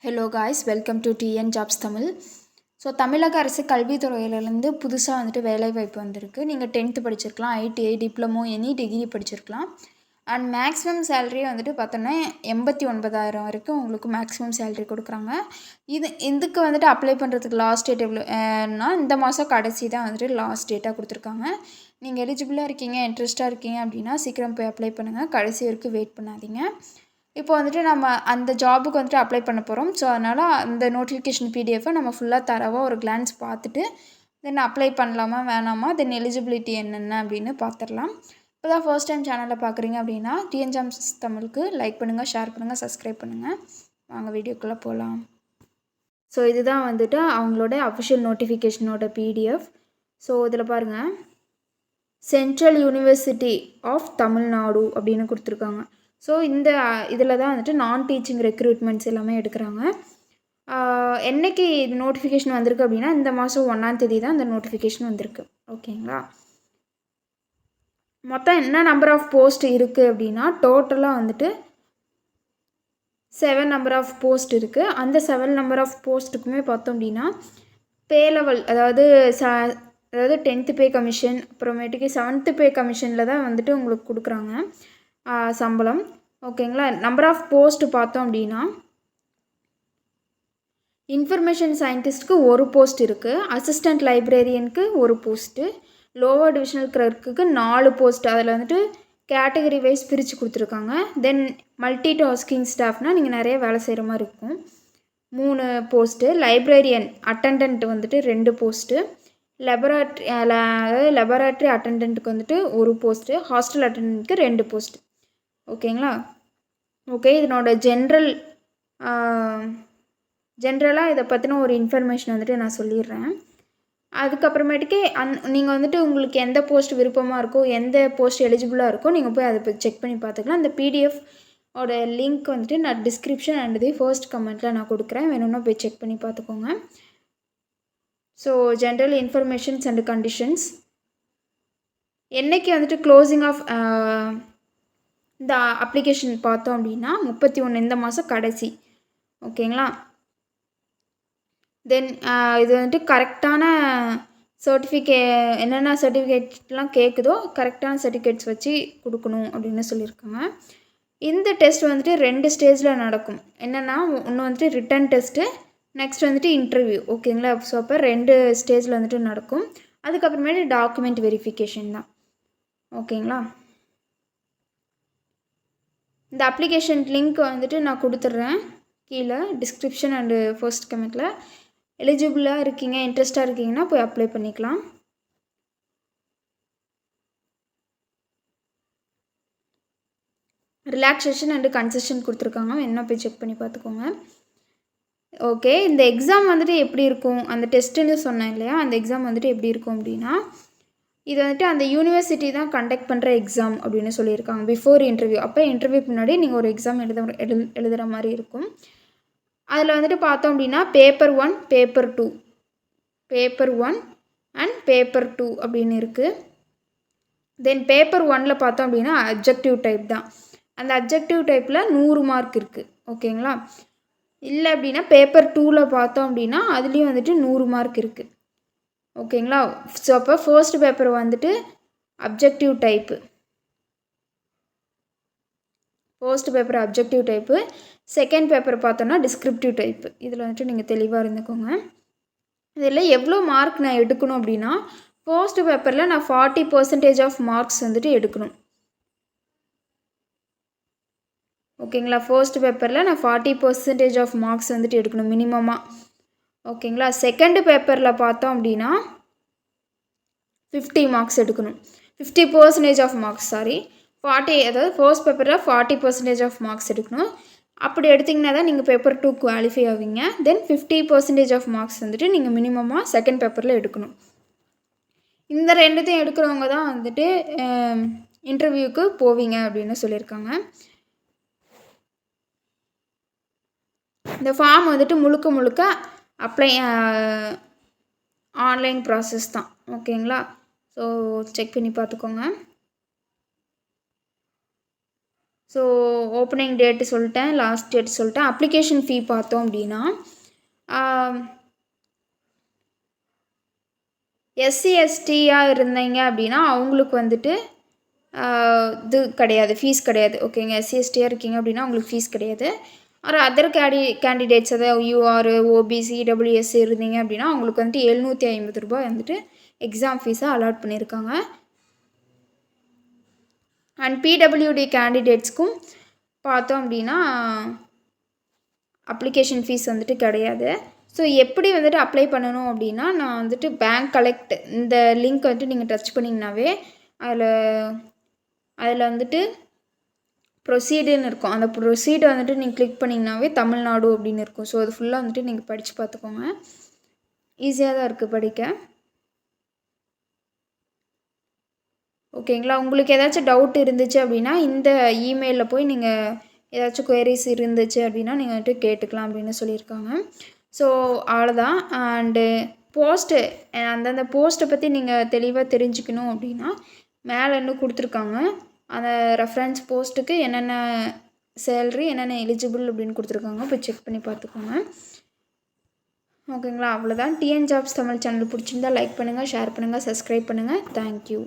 Hello guys, welcome to TN jobs Tamil. So தமிழக அரசு கல்வித்துறையிலேருந்து புதுசாக வந்துட்டு வேலைவாய்ப்பு வந்திருக்கு. நீங்கள் 10th படிச்சிருக்கலாம், ஐடிஐ, டிப்ளமோ, எனி டிகிரி படிச்சிருக்கலாம். அண்ட் மேக்ஸிமம் சேலரி வந்துட்டு பார்த்தோன்னா 89,000 வரைக்கும் உங்களுக்கு மேக்ஸிமம் சேலரி கொடுக்குறாங்க. இதுக்கு வந்துட்டு அப்ளை பண்ணுறதுக்கு லாஸ்ட் டேட் எவ்வளோனா இந்த மாதம் கடைசி தான் வந்துட்டு லாஸ்ட் டேட்டாக கொடுத்துருக்காங்க. நீங்கள் எலிஜிபிளாக இருக்கீங்க, இன்ட்ரெஸ்ட்டாக இருக்கீங்க அப்படின்னா சீக்கிரம் போய் அப்ளை பண்ணுங்கள். கடைசி வரைக்கும் வெயிட் பண்ணாதீங்க. இப்போ வந்துட்டு நம்ம அந்த ஜாபுக்கு வந்துட்டு அப்ளை பண்ண போகிறோம். ஸோ அதனால் அந்த நோட்டிஃபிகேஷன் பிடிஎஃபை நம்ம ஃபுல்லாக தரவாக ஒரு கிளான்ஸ் பார்த்துட்டு தென் அப்ளை பண்ணலாமா வேணாமா, தென் எலிஜிபிலிட்டி என்னென்ன அப்படின்னு பார்த்துடலாம். இப்போ தான் ஃபர்ஸ்ட் டைம் சேனலில் பார்க்குறீங்க அப்படின்னா டிஎன் ஜாப்ஸ் தமிழுக்கு லைக் பண்ணுங்கள், ஷேர் பண்ணுங்கள், சப்ஸ்கிரைப் பண்ணுங்கள். வாங்க வீடியோக்குள்ளே போகலாம். ஸோ இதுதான் வந்துட்டு அவங்களோட அஃபிஷியல் நோட்டிஃபிகேஷனோட பிடிஎஃப். ஸோ இதில் பாருங்கள், சென்ட்ரல் யூனிவர்சிட்டி ஆஃப் தமிழ்நாடு அப்படின்னு கொடுத்துருக்காங்க. ஸோ இந்த இதில் தான் வந்துட்டு நான் டீச்சிங் ரெக்ரூட்மெண்ட்ஸ் எல்லாமே எடுக்கிறாங்க. என்றைக்கு இது நோட்டிஃபிகேஷன் வந்திருக்கு அப்படின்னா இந்த மாதம் 1ஆம் தேதி தான் இந்த நோட்டிஃபிகேஷன் வந்திருக்கு. ஓகேங்களா? மொத்தம் என்ன நம்பர் ஆஃப் போஸ்ட் இருக்குது அப்படின்னா டோட்டலாக வந்துட்டு 7 நம்பர் ஆஃப் போஸ்ட் இருக்குது. அந்த 7 நம்பர் ஆஃப் போஸ்ட்டுக்குமே பார்த்தோம் அப்படின்னா பே லெவல், அதாவது 10th பே கமிஷன், அப்புறமேட்டுக்கு 7th பே கமிஷனில் தான் வந்துட்டு உங்களுக்கு கொடுக்குறாங்க சம்பளம். ஓகேங்களா? நம்பர் ஆஃப் போஸ்ட் பார்த்தோம் அப்படின்னா இன்ஃபர்மேஷன் சயின்டிஸ்ட்டுக்கு ஒரு போஸ்ட் இருக்குது, அசிஸ்டண்ட் லைப்ரரியனுக்கு ஒரு போஸ்ட்டு, லோவர் டிவிஷனல் கிளர்க்குக்கு 4 போஸ்ட். அதில் வந்துட்டு கேட்டகரி வைஸ் பிரித்து கொடுத்துருக்காங்க. தென் மல்டி டாஸ்கிங் ஸ்டாஃப்னால் நீங்கள் நிறைய வேலை செய்கிற மாதிரி இருக்கும், 3 போஸ்ட்டு. லைப்ரரியன் அட்டண்டன்ட் வந்துட்டு 2 போஸ்ட்டு, லெபராட்ரி அட்டண்டன்ட்டுக்கு வந்துட்டு ஒரு போஸ்ட்டு, ஹாஸ்டல் அட்டண்டன்ட்டுக்கு 2 போஸ்ட்டு. ஓகேங்களா? ஓகே, இதனோட ஜென்ரலாக இதை பற்றின ஒரு இன்ஃபர்மேஷன் வந்துட்டு நான் சொல்லிடுறேன். அதுக்கப்புறமேட்டுக்கு நீங்கள் வந்துட்டு உங்களுக்கு எந்த போஸ்ட் விருப்பமாக இருக்கோ, எந்த போஸ்ட் எலிஜிபிளாக இருக்கோ நீங்கள் போய் அதை செக் பண்ணி பார்த்துக்கலாம். அந்த பிடிஎஃப் ஓட லிங்க் வந்துட்டு நான் டிஸ்கிரிப்ஷன் அண்ட் ஃபர்ஸ்ட் கமெண்ட்டில் நான் கொடுக்குறேன், வேணும்னா போய் செக் பண்ணி பார்த்துக்கோங்க. So general informations and conditions, என்றைக்கு வந்துட்டு க்ளோசிங் ஆஃப் இந்த அப்ளிகேஷன் பார்த்தோம் அப்படின்னா 31 இந்த மாதம் கடைசி. ஓகேங்களா? தென் இது வந்துட்டு கரெக்டான என்னென்ன சர்டிஃபிகேட்லாம் கேட்குதோ கரெக்டான சர்டிஃபிகேட்ஸ் வச்சு கொடுக்கணும் அப்படின்னு சொல்லியிருக்காங்க. இந்த டெஸ்ட் வந்துட்டு 2 ஸ்டேஜில் நடக்கும். என்னென்னா ஒன்று வந்துட்டு ரிட்டன் டெஸ்ட்டு, நெக்ஸ்ட் வந்துட்டு இன்டர்வியூ. ஓகேங்களா? ஸோ அப்போ 2 ஸ்டேஜில் வந்துட்டு நடக்கும். அதுக்கப்புறமேட்டு டாக்குமெண்ட் வெரிஃபிகேஷன் தான். ஓகேங்களா? இந்த அப்ளிகேஷன் லிங்க் வந்துட்டு நான் கொடுத்துட்றேன் கீழே டிஸ்கிரிப்ஷன் அண்டு ஃபர்ஸ்ட் கமெண்ட்டில். எலிஜிபிளாக இருக்கீங்க, இன்ட்ரெஸ்ட்டாக இருக்கீங்கன்னா போய் அப்ளை பண்ணிக்கலாம். ரிலாக்ஸேஷன் அண்டு கன்செஷன் கொடுத்துருக்காங்க, என்ன போய் செக் பண்ணி பார்த்துக்கோங்க. ஓகே, இந்த எக்ஸாம் வந்துட்டு எப்படி இருக்கும், அந்த டெஸ்ட்டுன்னு சொன்னேன் இல்லையா, அந்த எக்ஸாம் வந்துட்டு எப்படி இருக்கும் அப்படின்னா இது வந்துட்டு அந்த யூனிவர்சிட்டி தான் கண்டக்ட் பண்ணுற எக்ஸாம் அப்படின்னு சொல்லியிருக்காங்க. பிஃபோர் இன்டர்வியூ, அப்போ இன்டர்வியூக்கு முன்னாடி நீங்கள் ஒரு எக்ஸாம் எழுதுகிற மாதிரி இருக்கும். அதில் வந்துட்டு பார்த்தோம் அப்படின்னா பேப்பர் 1, பேப்பர் 1 அண்ட் பேப்பர் 2 அப்படின்னு இருக்குது. தென் பேப்பர் 1ல் பார்த்தோம் அப்படின்னா அப்ஜெக்டிவ் டைப் தான். அந்த அப்ஜெக்டிவ் டைப்பில் 100 மார்க் இருக்குது. ஓகேங்களா? இல்லை அப்படின்னா பேப்பர் 2ல் பார்த்தோம் அப்படின்னா அதுலேயும் வந்துட்டு 100 மார்க் இருக்குது. ஓகேங்களா? ஸோ அப்போ ஃபர்ஸ்ட் பேப்பர் வந்துட்டு அப்ஜெக்டிவ் டைப்பு, செகண்ட் பேப்பர் பார்த்தோன்னா டிஸ்கிரிப்டிவ் டைப்பு. இதில் வந்துட்டு நீங்கள் தெளிவாக இருந்துக்கோங்க. இதில் எவ்வளோ மார்க் நான் எடுக்கணும் அப்படின்னா ஃபர்ஸ்ட் பேப்பரில் நான் 40% ஆஃப் மார்க்ஸ் வந்துட்டு எடுக்கணும். ஓகேங்களா? ஃபர்ஸ்ட் பேப்பரில் நான் 40% ஆஃப் மார்க்ஸ் வந்துட்டு எடுக்கணும் மினிமமாக. ஓகேங்களா? செகண்ட் பேப்பரில் பார்த்தோம் அப்படின்னா 50 மார்க்ஸ் எடுக்கணும், 50% ஆஃப் மார்க்ஸ், சாரி 40, அதாவது ஃபர்ஸ்ட் பேப்பரில் 40% ஆஃப் மார்க்ஸ் எடுக்கணும். அப்படி எடுத்திங்கன்னா தான் நீங்கள் பேப்பர் 2 குவாலிஃபை ஆவீங்க. தென் 50% ஆஃப் மார்க்ஸ் வந்துட்டு நீங்கள் மினிமமாக செகண்ட் பேப்பரில் எடுக்கணும். இந்த 2த்தையும் எடுக்கிறவங்க தான் வந்துட்டு இன்டர்வியூக்கு போவீங்க அப்படின்னு சொல்லியிருக்காங்க. இந்த ஃபார்ம் வந்துட்டு முழுக்க அப்ளை ஆன்லைன் ப்ராசஸ் தான். ஓகேங்களா? ஸோ செக் பண்ணி பார்த்துக்கோங்க. ஸோ ஓப்பனிங் டேட்டு சொல்லிட்டேன், லாஸ்ட் டேட் சொல்லிட்டேன். அப்ளிகேஷன் ஃபீ பார்த்தோம் அப்படின்னா எஸ்சி எஸ்டியாக இருந்தீங்க அப்படின்னா அவங்களுக்கு வந்துட்டு இது கிடையாது, ஃபீஸ் கிடையாது. ஓகேங்க, எஸ்சி எஸ்டியாக இருக்கீங்க அப்படின்னா உங்களுக்கு ஃபீஸ் கிடையாது. அதர் கேண்டிடேட்ஸ் அதாவது யூஆர், ஓபிசி, டபிள்யூஎஸ்சி இருந்தீங்க அப்படின்னா அவங்களுக்கு வந்துட்டு 750 ரூபாய் வந்துட்டு எக்ஸாம் ஃபீஸாக அலாட் பண்ணியிருக்காங்க. அண்ட் பிடபிள்யூடி கேண்டிடேட்ஸ்க்கும் பார்த்தோம் அப்படின்னா அப்ளிகேஷன் ஃபீஸ் வந்துட்டு கிடையாது. ஸோ எப்படி வந்துட்டு அப்ளை பண்ணணும் அப்படின்னா, நான் வந்துட்டு பேங்க் கலெக்ட் இந்த லிங்க் வந்துட்டு நீங்கள் டச் பண்ணிங்கனாவே அதில் வந்துட்டு ப்ரொசீடுன்னு இருக்கும். அந்த ப்ரொசீடை வந்துட்டு நீங்கள் கிளிக் பண்ணிங்கனாவே தமிழ்நாடு அப்படின்னு இருக்கும். ஸோ அது ஃபுல்லாக வந்துட்டு நீங்கள் படித்து பார்த்துக்கோங்க. ஈஸியாக தான் இருக்குது படிக்க. ஓகேங்களா? உங்களுக்கு ஏதாச்சும் டவுட் இருந்துச்சு அப்படின்னா இந்த இமெயிலில் போய் நீங்கள் ஏதாச்சும் குயரிஸ் இருந்துச்சு அப்படின்னா நீங்கள் வந்துட்டு கேட்டுக்கலாம் அப்படின்னு சொல்லியிருக்காங்க. ஸோ அவ்வளோதான். அண்டு போஸ்ட்டு அந்தந்த போஸ்ட்டை பற்றி நீங்கள் தெளிவாக தெரிஞ்சுக்கணும் அப்படின்னா மேலே இன்னும் கொடுத்துருக்காங்க. அந்த ரெஃபரன்ஸ் போஸ்ட்டுக்கு என்னென்ன சேல்ரி, என்னென்ன எலிஜிபிள் அப்படின்னு கொடுத்துருக்காங்க. போய் செக் பண்ணி பார்த்துக்கோங்க. ஓகேங்களா? அவ்வளோதான். டிஎன் ஜாப்ஸ் தமிழ் சேனல் பிடிச்சிருந்தா லைக் பண்ணுங்கள், ஷேர் பண்ணுங்கள், சப்ஸ்கிரைப் பண்ணுங்கள். தேங்க்யூ.